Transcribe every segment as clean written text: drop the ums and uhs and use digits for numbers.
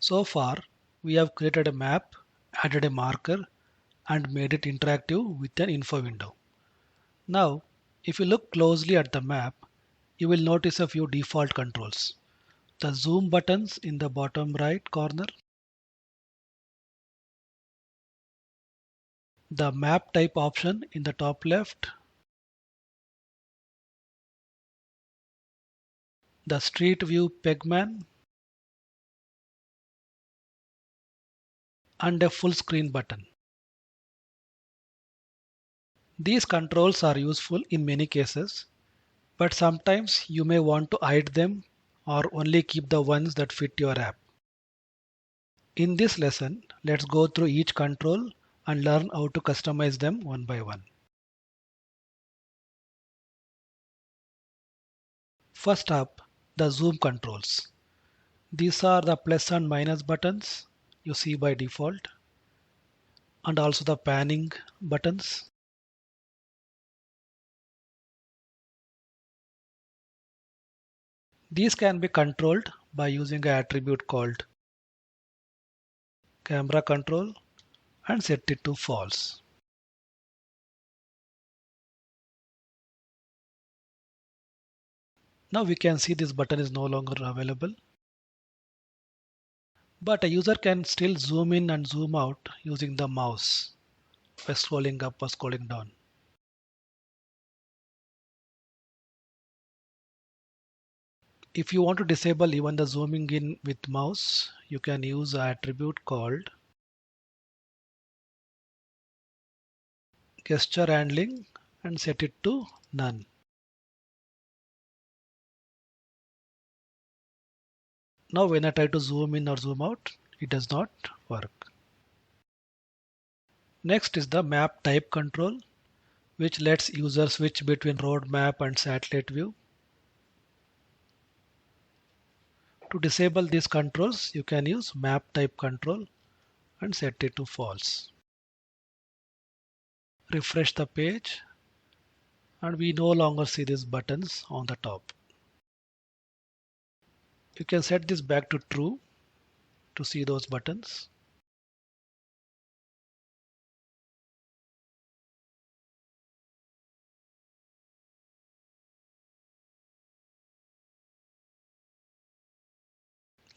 So far, we have created a map, added a marker, and made it interactive with an info window. Now, if you look closely at the map, you will notice a few default controls. The zoom buttons in the bottom right corner, the map type option in the top left, the street view pegman, and a full screen button. These controls are useful in many cases, but sometimes you may want to hide them or only keep the ones that fit your app. In this lesson, let's go through each control and learn how to customize them one by one. First up, the zoom controls. These are the plus and minus buttons you see by default, and also the panning buttons. These can be controlled by using an attribute called camera control and set it to false. Now we can see this button is no longer available, but a user can still zoom in and zoom out using the mouse by scrolling up or scrolling down. If you want to disable even the zooming in with mouse, you can use an attribute called gesture handling and set it to none. Now when I try to zoom in or zoom out, it does not work. Next is the map type control, which lets users switch between road map and satellite view. To disable these controls, you can use map type control and set it to false. Refresh the page and we no longer see these buttons on the top. You can set this back to true to see those buttons.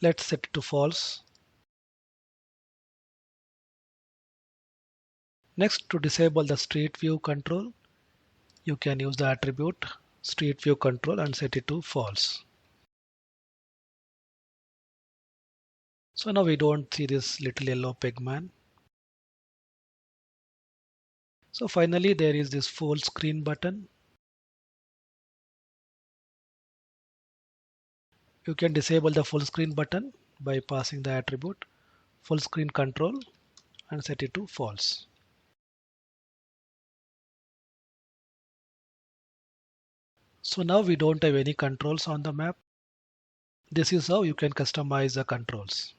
Let's set it to false. Next, to disable the street view control, you can use the attribute street view control and set it to false. So now we don't see this little yellow pegman. So finally there is this full screen button. You can disable the full screen button by passing the attribute full screen control and set it to false. So now we don't have any controls on the map. This is how you can customize the controls.